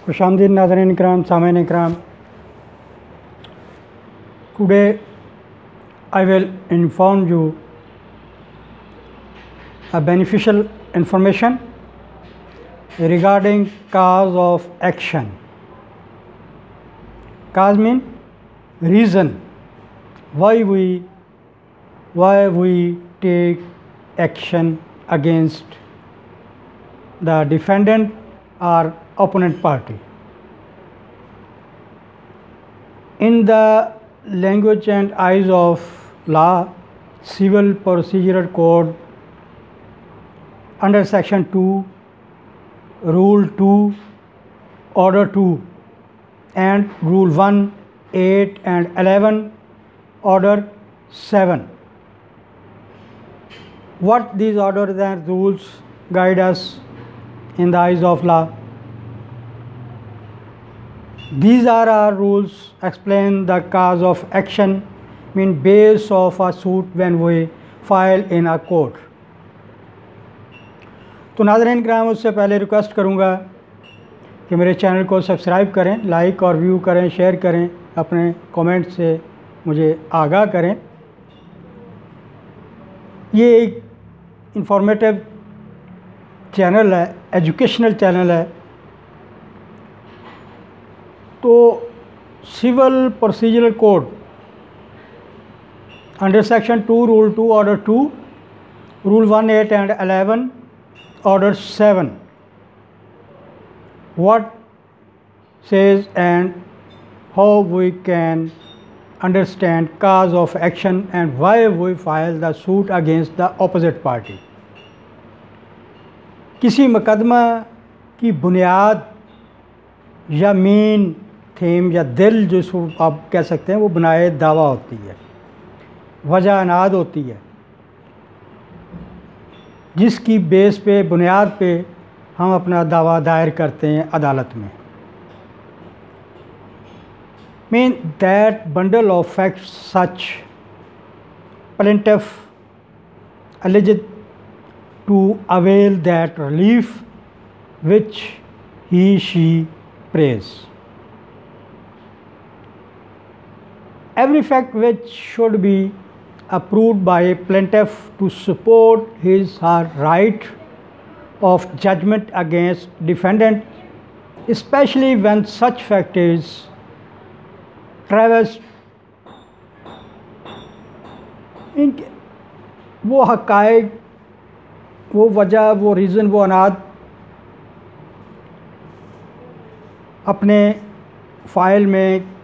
खुशामदीद नाज़रीन इकराम, सामीन इकराम। Today I will inform you a beneficial information regarding cause of action. Cause mean reason why we take action against the defendant or opponent party. In the language and eyes of law, Civil Procedural Code under section 2, rule 2, order 2 and rule 1, 8 and 11, order 7. What these orders and rules guide us in the eyes of law? These are our rules explain the cause of action, mean base of a suit when we file in a court. तो नाज़रीन किराम, उससे पहले request करूँगा कि मेरे channel को subscribe करें, लाइक और व्यू करें, शेयर करें, अपने कमेंट से मुझे आगाह करें। ये एक इंफॉर्मेटिव चैनल है, एजुकेशनल चैनल है। तो civil procedural code under section 2, rule 2, order 2, rule 1, 8 and 11, order 7, what says and how we can understand cause of action and why we file the suit against the opposite party. किसी मुकदमा की बुनियाद या main theme या दिल जो आप कह सकते हैं वो बुनियाद दावा होती है, वजह अनाद होती है, जिसकी बेस पे बुनियाद पे हम अपना दावा दायर करते हैं अदालत में। Mean that bundle of facts such plaintiff alleged to avail that relief which she prays. Every fact which should be approved by a plaintiff to support his or her right of judgment against defendant, especially when such fact is traversed in वो हक़ाइक़, वो वजह, वो reason, वो अनाद अपने file में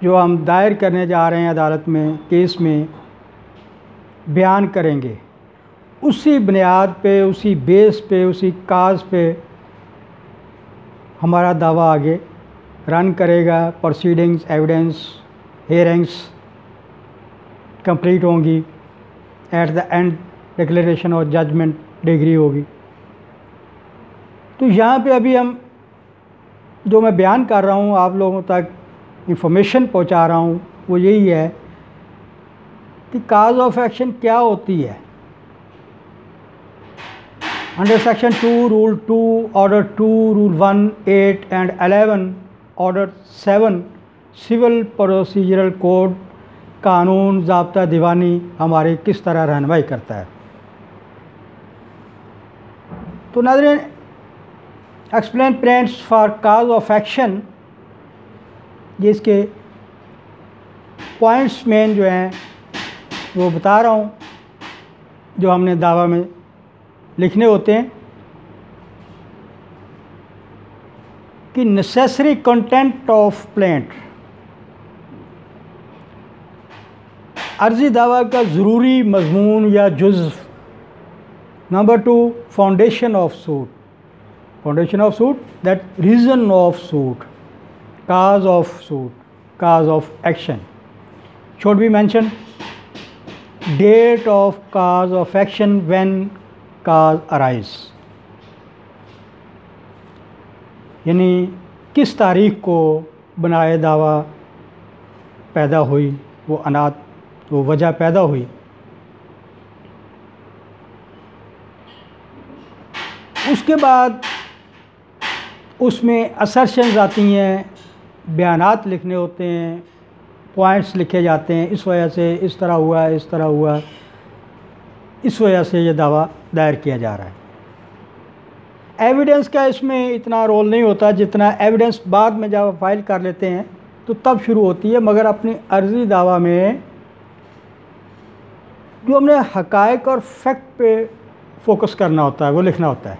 जो हम दायर करने जा रहे हैं अदालत में, केस में बयान करेंगे। उसी बुनियाद पे, उसी बेस पे, उसी काज पे हमारा दावा आगे रन करेगा। प्रोसीडिंग्स, एविडेंस, हियरिंग्स कंप्लीट होंगी। एट द एंड डिक्लेरेशन और जजमेंट डिग्री होगी। तो यहाँ पे अभी हम जो मैं बयान कर रहा हूँ, आप लोगों तक इंफॉर्मेशन पहुँचा रहा हूँ, वो यही है कि काज ऑफ एक्शन क्या होती है। Under section 2, rule 2, order 2, rule 1, 8 and 11, order 7 civil procedural code कानून ज़ाब्ता दीवानी हमारी किस तरह रहनुमाई करता है। तो नाज़रीन, explain prints for cause of action, ये इसके पॉइंट्स मेन जो हैं वो बता रहा हूँ, जो हमने दावा में लिखने होते हैं कि नेसेसरी कंटेंट ऑफ प्लेंट, अर्जी दावा का ज़रूरी मजमून या जुज़्व। Number 2, foundation of suit, foundation of suit, that reason of suit, cause of suit, cause of action should be mentioned, date of cause of action when cause arise, यानी किस तारीख को बनाए दावा पैदा हुई, वो अनाद, वो वजह पैदा हुई। उसके बाद उसमें असर्शंस आती हैं, बयानात लिखने होते हैं, पॉइंट्स लिखे जाते हैं, इस वजह से इस तरह हुआ, इस तरह हुआ, इस वजह से ये दावा दायर किया जा रहा है। एविडेंस का इसमें इतना रोल नहीं होता, जितना एविडेंस बाद में जब फाइल कर लेते हैं तो तब शुरू होती है। मगर अपनी अर्जी दावा में जो हमने हकायक और फैक्ट पे फोकस करना होता है वो लिखना होता है।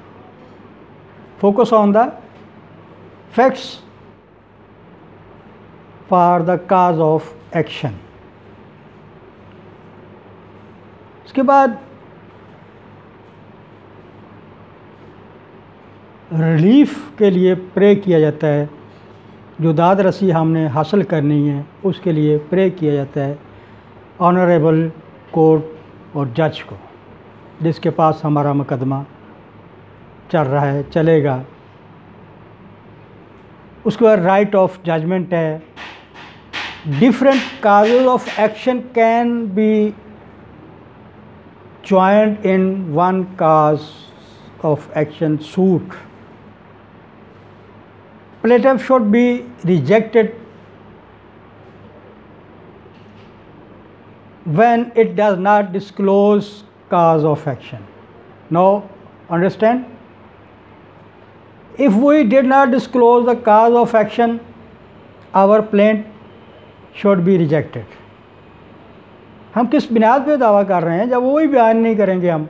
Focus on the facts for the cause of action. इसके बाद रिलीफ के लिए प्रे किया जाता है। जो दाद रसी हमने हासिल करनी है उसके लिए प्रे किया जाता है ऑनरेबल कोर्ट और जज को, जिसके पास हमारा मुकदमा चल रहा है, चलेगा। उसके बाद राइट ऑफ जजमेंट है। Different causes of action can be joint in one cause of action suit. Plaintiff should be rejected when it does not disclose cause of action. Now understand, if we did not disclose the cause of action, our plaint should be rejected. हम किस बुनियाद पे दावा कर रहे हैं जब वही बयान नहीं करेंगे हम,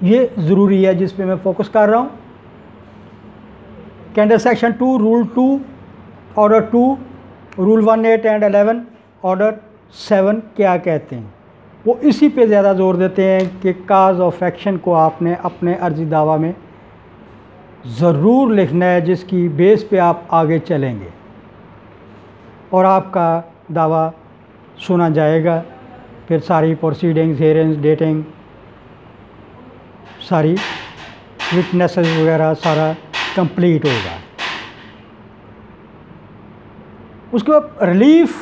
ये ज़रूरी है जिस पे मैं फोकस कर रहा हूँ। Under section 2 rule 2 order 2 rule 1, 8 and 11 order 7 क्या कहते हैं, वो इसी पे ज़्यादा जोर देते हैं कि काज ऑफ एक्शन को आपने अपने अर्जी दावा में ज़रूर लिखना है, जिसकी बेस पे आप आगे चलेंगे और आपका दावा सुना जाएगा। फिर सारी प्रोसीडिंग्स, हियरिंग्स, डेटिंग, सारी विटनेसेस वगैरह सारा कंप्लीट होगा। उसके बाद relief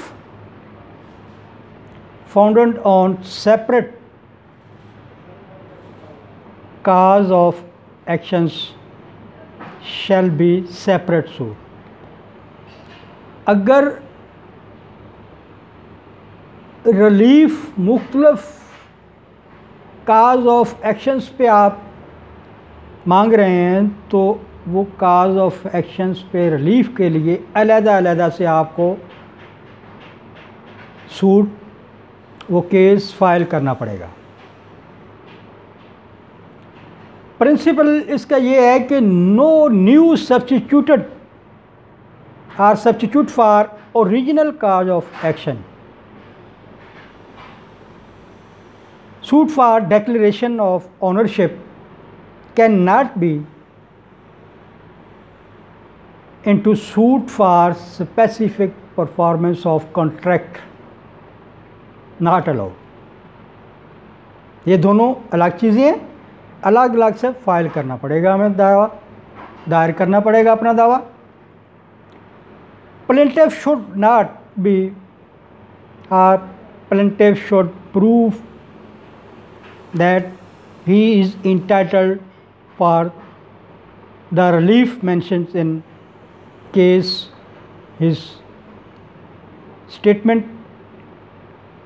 founded on separate cause of actions shall be separate suit. अगर रिलीफ मुख्तलिफ काज ऑफ एक्शंस पे आप मांग रहे हैं तो वो काज ऑफ एक्शंस पे रिलीफ के लिए अलग-अलग से आपको सूट, वो केस फाइल करना पड़ेगा। प्रिंसिपल इसका ये है कि no new substituted or substitute for original cause of action. Suit for declaration of ownership can not be into suit for specific performance of contract, not allowed। ये दोनों अलग चीज़ें हैं, अलग अलग से फाइल करना पड़ेगा, हमें दावा दायर करना पड़ेगा अपना दावा। plaintiff should not be or plaintiff should prove that he is entitled for the relief mentioned in case, his statement,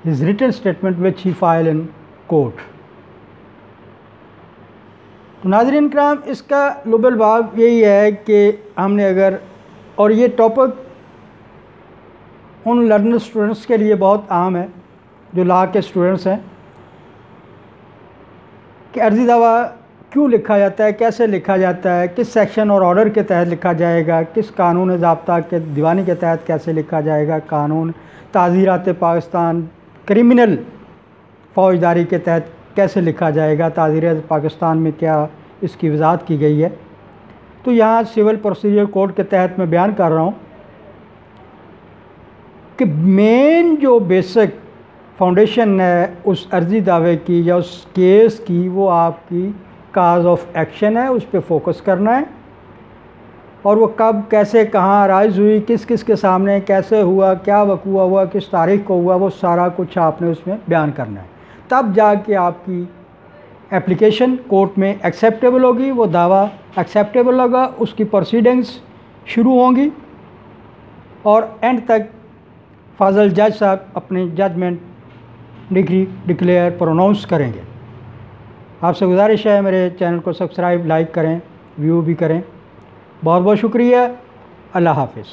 his written statement which he filed in court। तो नाज़रीन किराम, इसका लुबल बाब यही है कि हमने अगर, और ये टॉपिक उन लर्नर स्टूडेंट्स के लिए बहुत आम है जो लॉ के स्टूडेंट्स हैं, कि अर्जी दावा क्यों लिखा जाता है, कैसे लिखा जाता है, किस सेक्शन और ऑर्डर के तहत लिखा जाएगा, किस कानून ज़ाब्ता के दीवानी के तहत कैसे लिखा जाएगा, कानून ताज़ीरात पाकिस्तान क्रिमिनल फ़ौजदारी के तहत कैसे लिखा जाएगा, ताज़ीरात पाकिस्तान में क्या इसकी वजाहत की गई है। तो यहाँ सिविल प्रोसीजर कोड के तहत मैं बयान कर रहा हूँ कि मेन जो बेसिक फाउंडेशन है उस अर्जी दावे की या उस केस की, वो आपकी काज ऑफ एक्शन है, उस पर फोकस करना है। और वो कब, कैसे, कहाँ राइज हुई, किस किस के सामने कैसे हुआ, क्या वकूआ हुआ, किस तारीख को हुआ, वो सारा कुछ आपने उसमें बयान करना है। तब जाके आपकी एप्लीकेशन कोर्ट में एक्सेप्टेबल होगी, वो दावा एक्सेप्टेबल लगा उसकी प्रोसीडिंग्स शुरू होंगी और एंड तक फाजल जज साहब अपनी जजमेंट डिग्री डिक्लेयर प्रोनाउंस करेंगे। आपसे गुजारिश है मेरे चैनल को सब्सक्राइब लाइक करें, व्यू भी करें। बहुत बहुत शुक्रिया। अल्लाह हाफ़िज़।